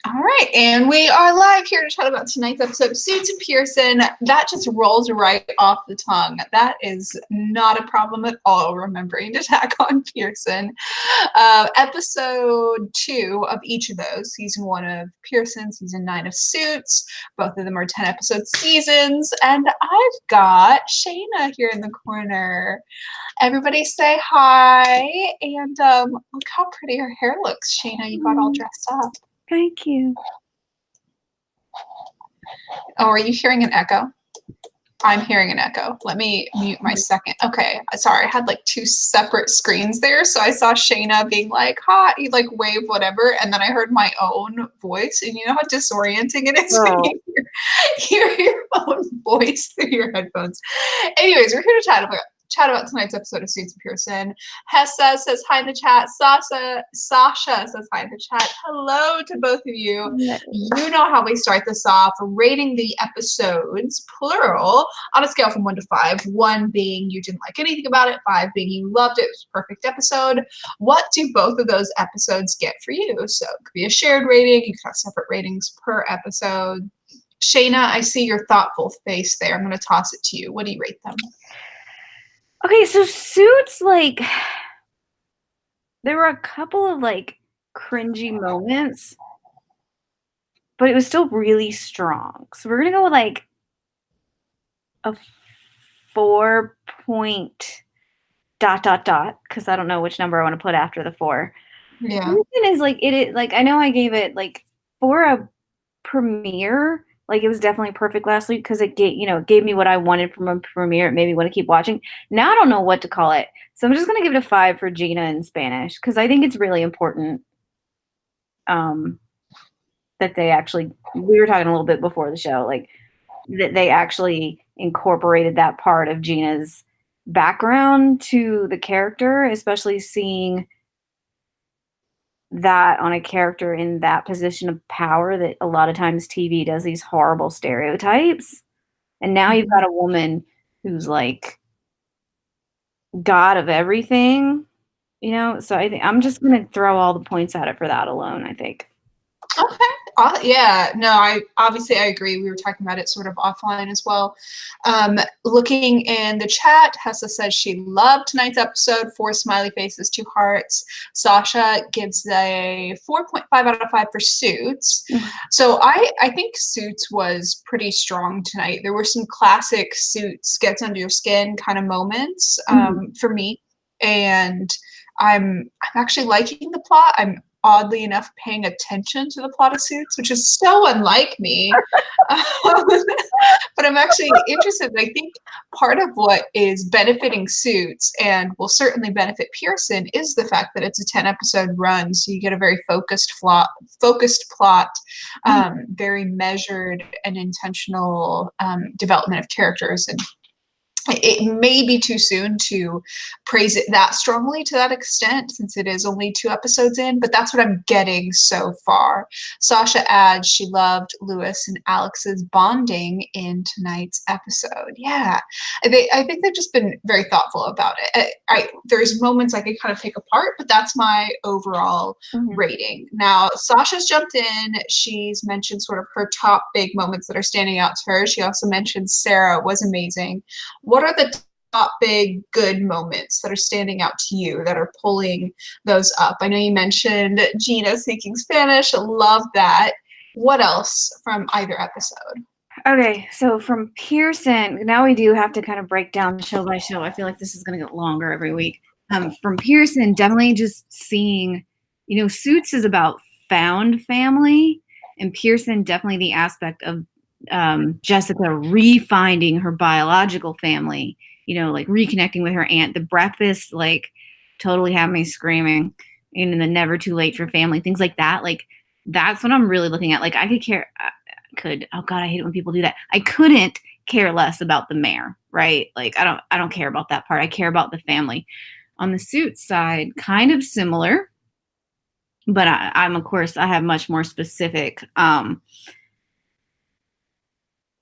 All right, and we are live here to chat about tonight's episode of Suits and Pearson. That just rolls right off the tongue. That is not a problem at all, remembering to tag on Pearson. Episode 2 of each of those, season 1 of Pearson, season 9 of Suits. Both of them are 10-episode seasons, and I've got Shana here in the corner. Everybody say hi, and look how pretty her hair looks. Shana, you got all dressed up. Thank you. Oh, are you hearing an echo? I'm hearing an echo. Let me mute my second. Okay, sorry, I had like 2 separate screens there. So I saw Shana being like, hi, like wave whatever. And then I heard my own voice. And you know how disorienting it is when you hear your own voice through your headphones. Anyways, we're here to chat about tonight's episode of Suits and Pearson. Hessa says hi in the chat. Sasha says hi in the chat. Hello to both of you. You know how we start this off, rating the episodes, plural, on a scale from 1 to 5. 1 being you didn't like anything about it, 5 being you loved it, it was a perfect episode. What do both of those episodes get for you? So it could be a shared rating, you could have separate ratings per episode. Shana, I see your thoughtful face there. I'm going to toss it to you. What do you rate them? Okay, so Suits, like, there were a couple of, like, cringy moments, but it was still really strong. So we're going to go with, like, a 4 point ... because I don't know which number I want to put after the 4. Yeah. The reason is, like, I know I gave it, like, for a premiere, like, it was definitely perfect last week because it gave me what I wanted from a premiere. It made me want to keep watching. Now I don't know what to call it. So I'm just going to give it a 5 for Gina in Spanish because I think it's really important that they actually, we were talking a little bit before the show, like, that they actually incorporated that part of Gina's background to the character, especially seeing that on a character in that position of power, that a lot of times TV does these horrible stereotypes. And now you've got a woman who's like God of everything, so I think I'm just going to throw all the points at it for that alone, I think. Okay. Yeah, no, I agree. We were talking about it sort of offline as well. Looking in the chat, Hessa says she loved tonight's episode, 4 smiley faces, 2 hearts. Sasha gives a 4.5 out of 5 for Suits. So I think Suits was pretty strong tonight. There were some classic Suits gets under your skin kind of moments for me. And I'm actually liking the plot. I'm oddly enough paying attention to the plot of Suits, which is so unlike me. But I'm actually interested. I think part of what is benefiting Suits and will certainly benefit Pearson is the fact that it's a 10-episode run, so you get a very focused plot, very measured and intentional development of characters. And it may be too soon to praise it that strongly to that extent, since it is only 2 episodes in, but that's what I'm getting so far. Sasha adds she loved Lewis and Alex's bonding in tonight's episode. Yeah, I think they've just been very thoughtful about it. There's moments I can kind of take apart, but that's my overall rating. Now, Sasha's jumped in. She's mentioned sort of her top big moments that are standing out to her. She also mentioned Sarah was amazing. What are the top big good moments that are standing out to you that are pulling those up? I know you mentioned Gina speaking Spanish. I love that. What else from either episode? Okay, so from Pearson, now we do have to kind of break down show by show. I feel like this is going to get longer every week. From Pearson, definitely just seeing, Suits is about found family, and Pearson definitely the aspect of Jessica refinding her biological family, like reconnecting with her aunt. The breakfast, like, totally had me screaming. And the never too late for family, things like that. Like, that's what I'm really looking at. Like, oh God, I hate it when people do that. I couldn't care less about the mayor, right? Like, I don't care about that part. I care about the family. On the Suits side, kind of similar, but I'm of course I have much more specific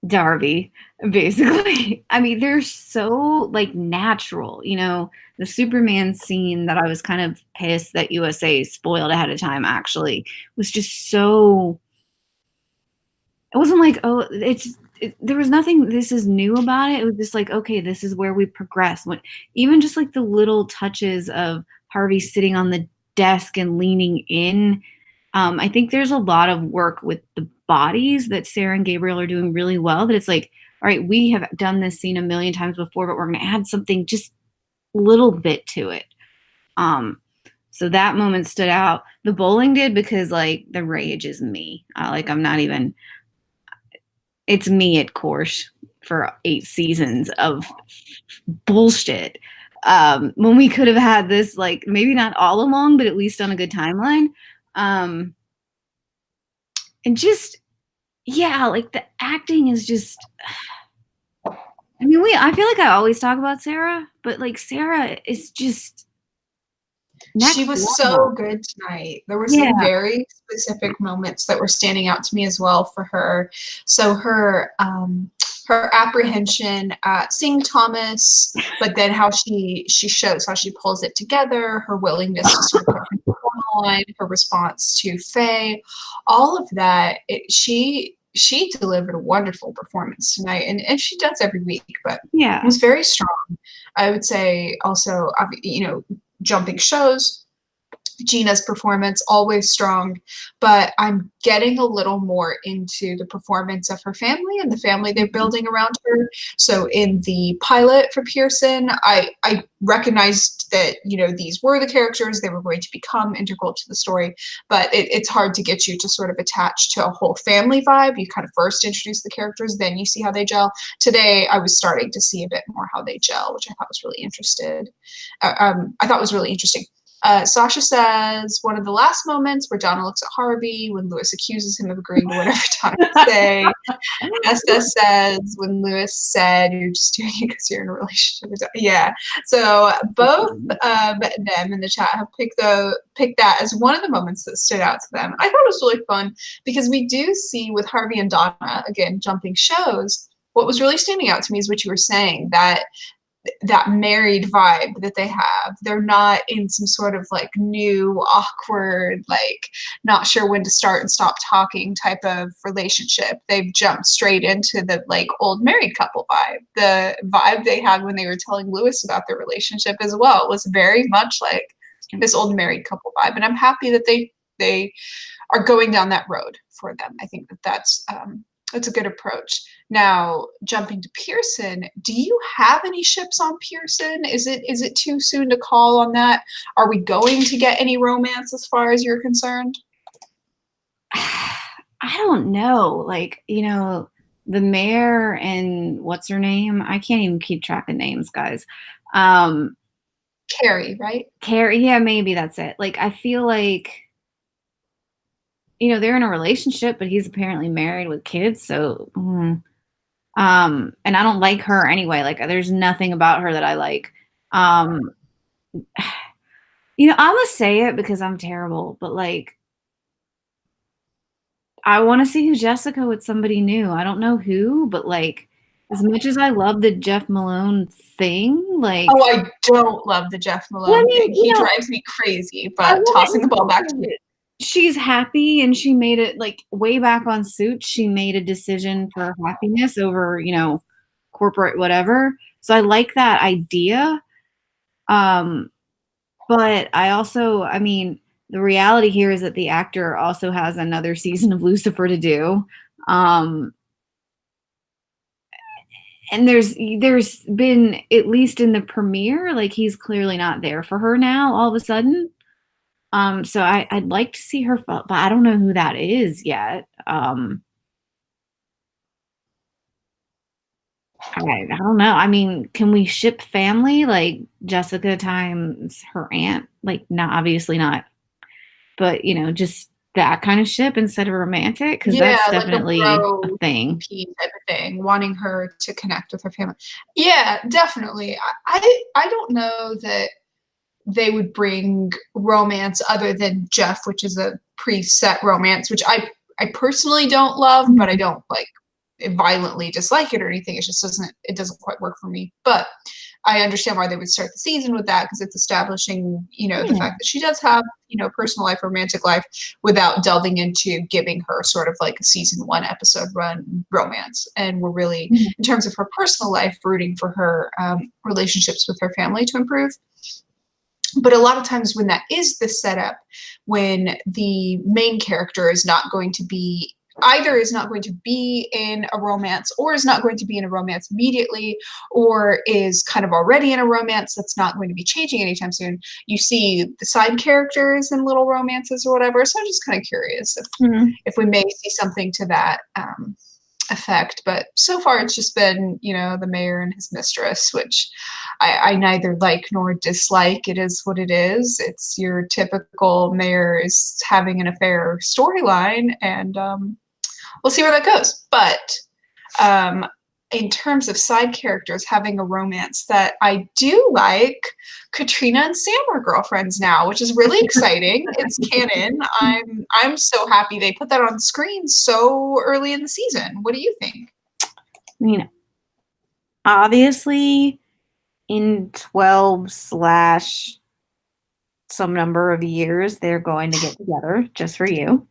Darby, basically. I mean, they're so, like, natural. The Superman scene that I was kind of pissed that USA spoiled ahead of time, actually, was just so it wasn't like, oh, there was nothing, this is new about it. It was just like, okay, this is where we progress. When even just like the little touches of Harvey sitting on the desk and leaning in. I think there's a lot of work with the bodies that Sarah and Gabriel are doing really well. That it's like, all right, we have done this scene a million times before, but we're going to add something just a little bit to it. So that moment stood out. The bowling did because like the rage is me. Like I'm not even. It's me at course for 8 seasons of bullshit. When we could have had this, like maybe not all along, but at least on a good timeline. And just, yeah, like the acting is just, I mean, I feel like I always talk about Sarah, but like Sarah is just She was so good tonight. There were some very specific moments that were standing out to me as well for her. So her apprehension at seeing Thomas, but then how she shows how she pulls it together, her willingness to sort of put her line, her response to Faye, all of that. She delivered a wonderful performance tonight, and she does every week, but it was very strong. I would say also, jumping shows, Gina's performance, always strong, but I'm getting a little more into the performance of her family and the family they're building around her. So in the pilot for Pearson, I recognized that, these were the characters, they were going to become integral to the story, but it's hard to get you to sort of attach to a whole family vibe. You kind of first introduce the characters, then you see how they gel. Today, I was starting to see a bit more how they gel, which I thought was really interesting. Sasha says, one of the last moments where Donna looks at Harvey when Lewis accuses him of agreeing to whatever Donna would say. SS says, when Lewis said, you're just doing it because you're in a relationship with Donna. Yeah. So both them in the chat have picked that as one of the moments that stood out to them. I thought it was really fun because we do see with Harvey and Donna, again, jumping shows, what was really standing out to me is what you were saying, that married vibe that they have. They're not in some sort of like new, awkward, like not sure when to start and stop talking type of relationship. They've jumped straight into the like old married couple vibe. The vibe they had when they were telling Lewis about their relationship as well was very much like this old married couple vibe. And I'm happy that they are going down that road for them. I think that's a good approach. Now, jumping to Pearson, do you have any ships on Pearson? Is it too soon to call on that? Are we going to get any romance as far as you're concerned? I don't know. Like, the mayor and what's her name? I can't even keep track of names, guys. Carrie, right? Carrie, yeah, maybe that's it. Like, I feel like they're in a relationship, but he's apparently married with kids. So, and I don't like her anyway. Like, there's nothing about her that I like. I'm gonna say it because I'm terrible, but like, I want to see Jessica with somebody new. I don't know who, but like, as much as I love the Jeff Malone thing, like, oh, I don't love the Jeff Malone thing. He drives me crazy. But tossing the ball back to you. She's happy, and she made it like way back on Suits. She made a decision for happiness over, corporate whatever. So I like that idea. But I also, the reality here is that the actor also has another season of Lucifer to do. And there's been, at least in the premiere, like he's clearly not there for her now all of a sudden. So I'd like to see her, but I don't know who that is yet. I don't know. Can we ship family, like Jessica times her aunt? Like, not obviously not, but just that kind of ship instead of romantic, because that's definitely like a thing. Type of thing, wanting her to connect with her family. Yeah, definitely. I don't know that they would bring romance other than Jeff, which is a preset romance, which I personally don't love, but I don't like violently dislike it or anything. It just doesn't quite work for me. But I understand why they would start the season with that, because it's establishing, the fact that she does have, personal life, romantic life, without delving into giving her sort of like a season 1 episode run romance. And we're really, in terms of her personal life, rooting for her relationships with her family to improve. But a lot of times when that is the setup, when the main character is not going to be in a romance, or is not going to be in a romance immediately, or is kind of already in a romance that's not going to be changing anytime soon, you see the side characters in little romances or whatever. So I'm just kind of curious if we may see something to that effect. But so far it's just been, the mayor and his mistress, which I neither like nor dislike. It is what it is. It's your typical mayor is having an affair storyline, and we'll see where that goes. But in terms of side characters having a romance that I do like, Katrina and Sam are girlfriends now, which is really exciting. It's canon. I'm so happy they put that on screen so early in the season. What do you think? Obviously in 12 / some number of years, they're going to get together just for you.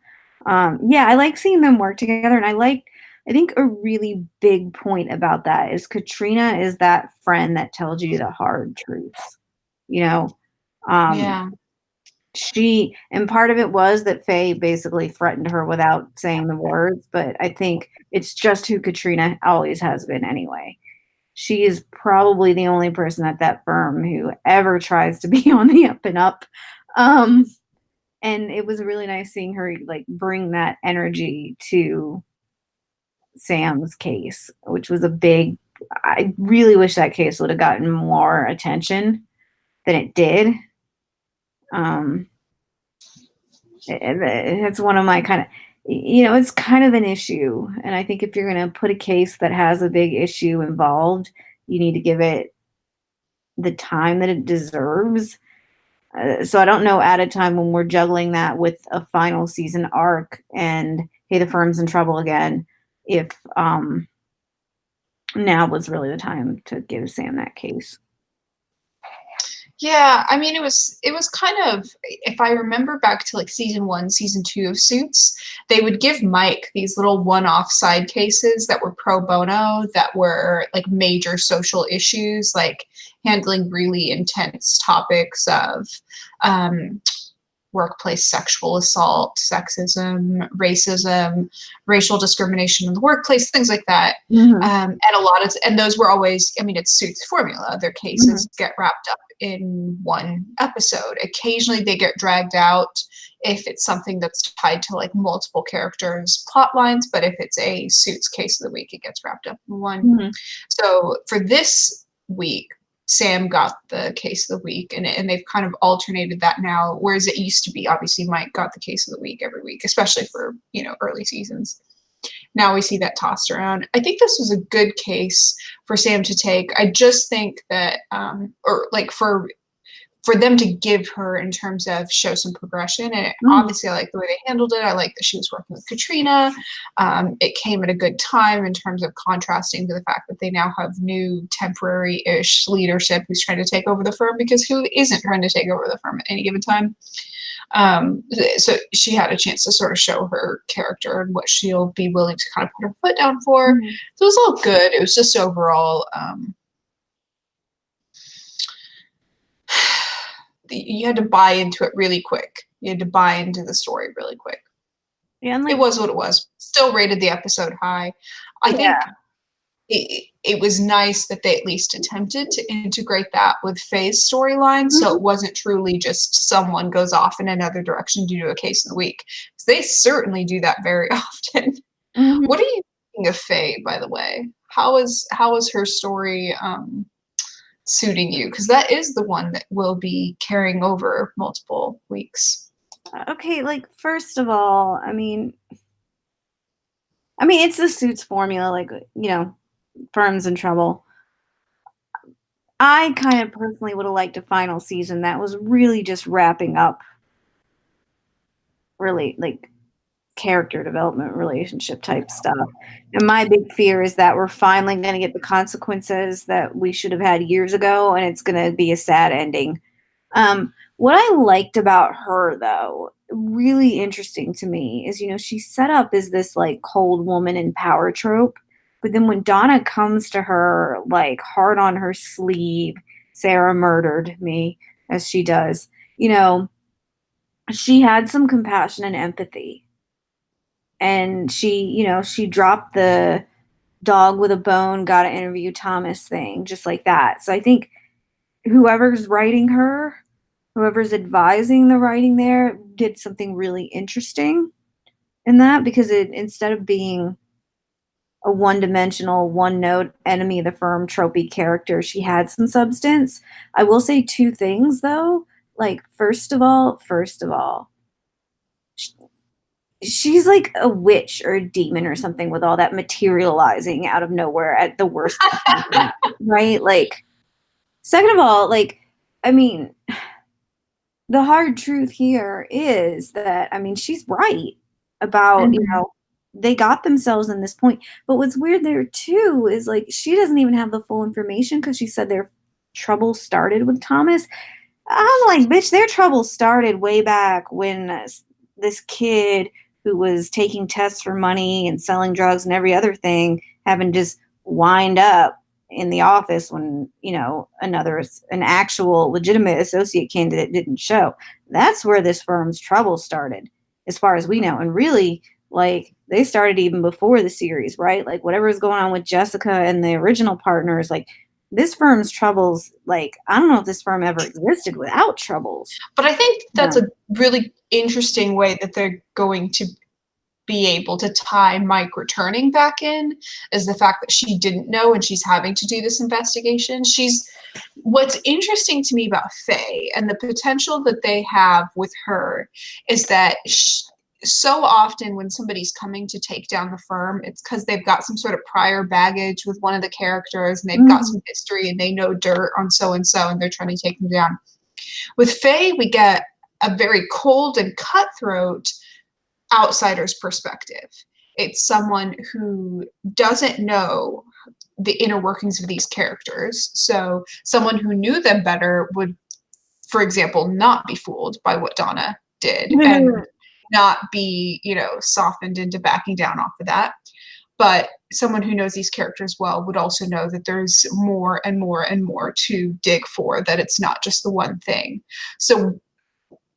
Yeah, I like seeing them work together, and I think a really big point about that is Katrina is that friend that tells you the hard truths, Yeah. and part of it was that Faye basically threatened her without saying the words, but I think it's just who Katrina always has been anyway. She is probably the only person at that firm who ever tries to be on the up and up. And it was really nice seeing her like bring that energy to Sam's case, which was I really wish that case would have gotten more attention than it did. It's one of my kind of, it's kind of an issue. And I think if you're going to put a case that has a big issue involved, you need to give it the time that it deserves. So I don't know, at a time when we're juggling that with a final season arc and, hey, the firm's in trouble again, if now was really the time to give Sam that case. Yeah, I mean, it was kind of, if I remember back to like season 1, season 2 of Suits, they would give Mike these little one-off side cases that were pro bono, that were like major social issues, like handling really intense topics of workplace sexual assault, sexism, racism, racial discrimination in the workplace, things like that. And those were always, I mean, it's Suits formula. Their cases get wrapped up in one episode. Occasionally they get dragged out if it's something that's tied to like multiple characters' plot lines, but if it's a Suits case of the week, it gets wrapped up in one. So for this week, Sam got the case of the week, and they've kind of alternated that now, whereas it used to be obviously Mike got the case of the week every week, especially for, early seasons. Now we see that tossed around. I think this was a good case for Sam to take. I just think that, or like for them to give her in terms of show some progression. And obviously I like the way they handled it. I like that she was working with Katrina. It came at a good time in terms of contrasting to the fact that they now have new temporary-ish leadership who's trying to take over the firm, because who isn't trying to take over the firm at any given time? So she had a chance to sort of show her character and what she'll be willing to kind of put her foot down for. So it was all good. It was just overall, you had to buy into it really quick. You had to buy into the story really quick. Yeah, and like, it was what it was. Still rated the episode high. I think it was nice that they at least attempted to integrate that with Faye's storyline, so it wasn't truly just someone goes off in another direction due to a case of the week. Because they certainly do that very often. What are you thinking of Faye, by the way? How is her story suiting you? Because that is the one that will be carrying over multiple weeks. Okay, like, first of all, I mean it's the Suits formula, like, firms in trouble. I kind of personally would have liked a final season that was really just wrapping up really like character development, relationship type stuff. And my big fear is that we're finally going to get the consequences that we should have had years ago, and it's going to be a sad ending. What I liked about her, though, really interesting to me, is, she's set up as this like cold woman in power trope. But then when Donna comes to her, like hard on her sleeve, Sarah murdered me, as she does, she had some compassion and empathy. And she dropped the dog with a bone, got to interview Thomas thing, just like that. So I think whoever's writing her, whoever's advising the writing there, did something really interesting in that, because instead of being a one-dimensional, one-note enemy of the firm tropey character, she had some substance. I will say two things though. Like first of all, she's like a witch or a demon or something with all that materializing out of nowhere at the worst time, right? Like, second of all, like, I mean, the hard truth here is that, I mean, she's right about, they got themselves in this point. But what's weird there too is like she doesn't even have the full information, because she said their trouble started with Thomas. I'm like, bitch, their trouble started way back when this kid who was taking tests for money and selling drugs and every other thing having just wind up in the office when, an actual legitimate associate candidate didn't show. That's where this firm's trouble started, as far as we know. And really, like, they started even before the series, right? Like, whatever is going on with Jessica and the original partners, like, this firm's troubles, like, I don't know if this firm ever existed without troubles. But I think that's a really interesting way that they're going to be able to tie Mike returning back in, is the fact that she didn't know and she's having to do this investigation. What's interesting to me about Faye and the potential that they have with her is that so often when somebody's coming to take down the firm, it's because they've got some sort of prior baggage with one of the characters, and they've got some history and they know dirt on so-and-so, and they're trying to take them down. With Faye, we get a very cold and cutthroat outsider's perspective. It's someone who doesn't know the inner workings of these characters. So someone who knew them better would, for example, not be fooled by what Donna did and not be, softened into backing down off of that. But someone who knows these characters well would also know that there's more and more and more to dig for, that it's not just the one thing. So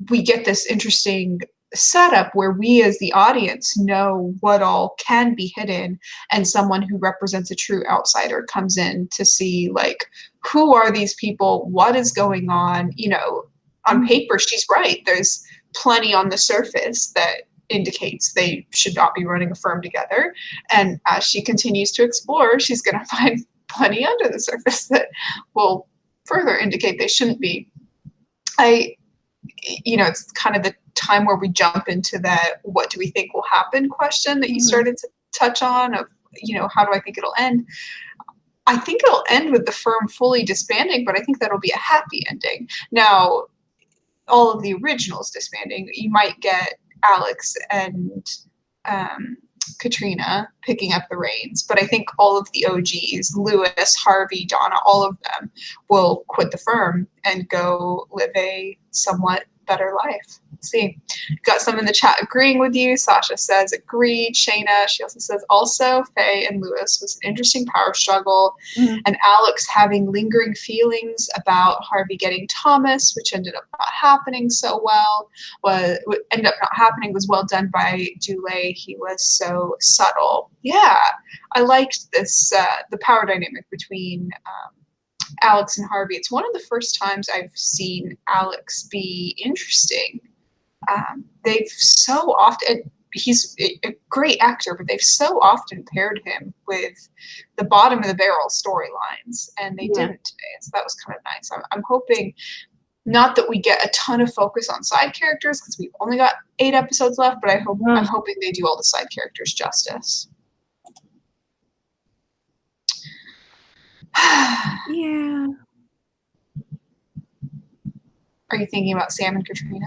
we get this interesting setup where we as the audience know what all can be hidden, and someone who represents a true outsider comes in to see, like, who are these people, what is going on. On paper she's right, there's plenty on the surface that indicates they should not be running a firm together, and as she continues to explore, she's going to find plenty under the surface that will further indicate they shouldn't be. It's kind of the time where we jump into that what do we think will happen question that you started to touch on, of, how do I think it'll end? I think it'll end with the firm fully disbanding, but I think that'll be a happy ending. Now, all of the originals disbanding, you might get Alex and Katrina picking up the reins, but I think all of the OGs, Lewis, Harvey, Donna, all of them will quit the firm and go live a somewhat better life. See, got some in the chat agreeing with you. Sasha says agreed. Shana, she also says also Faye and Lewis was an interesting power struggle, and Alex having lingering feelings about Harvey getting Thomas, which ended up not happening so well. What ended up not happening was well done by Dulé. He was so subtle. Yeah, I liked this the power dynamic between Alex and Harvey. It's one of the first times I've seen Alex be interesting. They've so often, he's a great actor, but they've so often paired him with the bottom of the barrel storylines, and they didn't today. So that was kind of nice. I'm hoping not that we get a ton of focus on side characters, because we've only got 8 episodes left, but I'm hoping they do all the side characters justice. Yeah. Are you thinking about Sam and Katrina?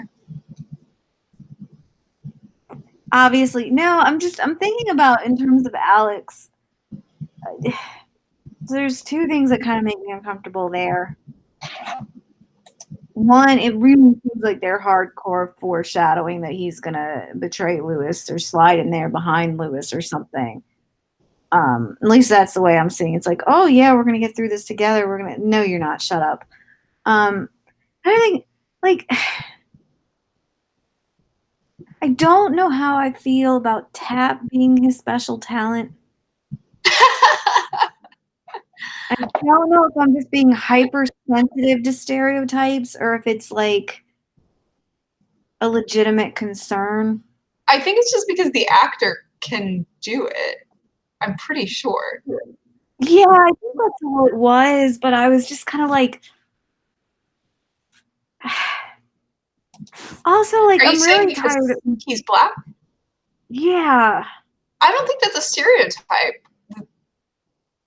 obviously. No, I'm thinking about in terms of Alex. There's two things that kind of make me uncomfortable there. One, it really seems like they're hardcore foreshadowing that he's gonna betray Lewis or slide in there behind Lewis or something. At least that's the way I'm seeing it. It's like, oh yeah, we're gonna get through this together. No, you're not. Shut up. I think like I don't know how I feel about Tap being his special talent. I don't know if I'm just being hypersensitive to stereotypes or if it's like a legitimate concern. I think it's just because the actor can do it. I'm pretty sure. Yeah, I think that's what it was, but I was just kind of like. Also, like, I'm really tired of. He's black? Yeah. I don't think that's a stereotype.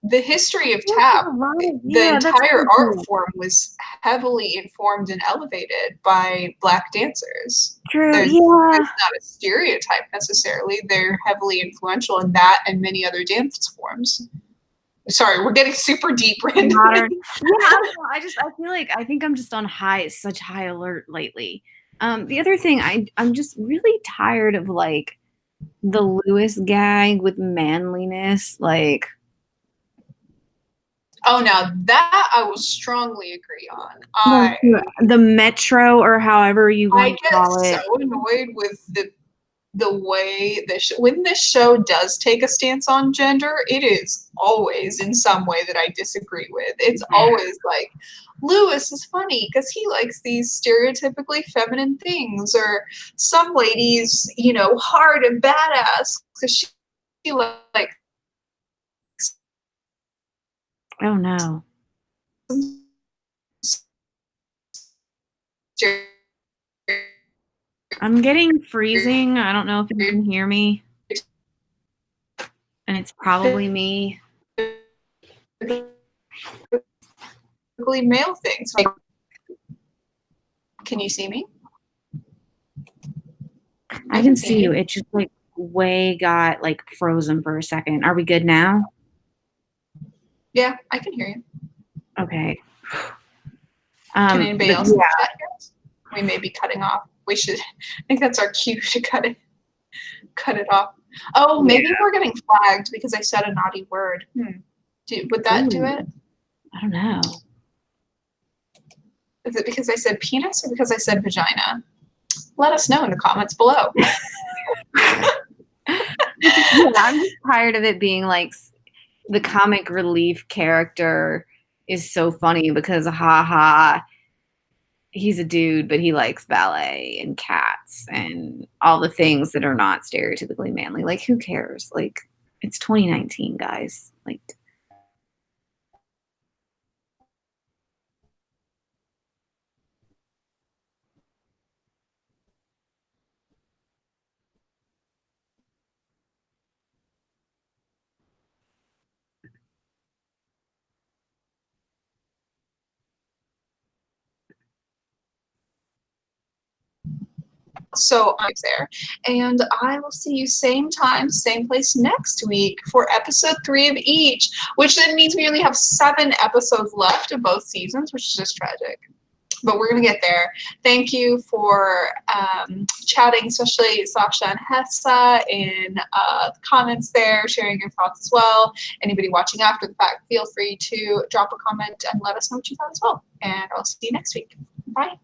The history of Tap, the entire art form was heavily informed and elevated by black dancers. True, It's yeah. not a stereotype necessarily. They're heavily influential in that and many other dance forms. Sorry, we're getting super deep randomly. Modern. Yeah, I feel like I think I'm just on such high alert lately. The other thing, I'm just really tired of like the Lewis gag with manliness, like. Oh, now that I will strongly agree on. The Metro or however you want to call it. I get so annoyed with the way when this show does take a stance on gender, it is always in some way that I disagree with. It's always like, Lewis is funny because he likes these stereotypically feminine things, or some ladies, hard and badass because she like. Oh no. I'm getting freezing. I don't know if you can hear me. And it's probably me. Male things. Can you see me? I can see you. It just like got like frozen for a second. Are we good now? Yeah, I can hear you. Okay. Can anybody else in the chat hear us? We may be cutting off. I think that's our cue to cut it off. Oh, maybe we're getting flagged because I said a naughty word. Would that do it? I don't know. Is it because I said penis or because I said vagina? Let us know in the comments below. I'm just tired of it being like the comic relief character is so funny because he's a dude, but he likes ballet and cats and all the things that are not stereotypically manly. Like, who cares? Like, it's 2019, guys. Like, So I'm there, and I will see you same time, same place next week for episode 3 of each, which then means we only have 7 episodes left of both seasons, which is just tragic. But we're going to get there. Thank you for chatting, especially Sasha and Hessa in the comments there, sharing your thoughts as well. Anybody watching after the fact, feel free to drop a comment and let us know what you thought as well. And I'll see you next week. Bye.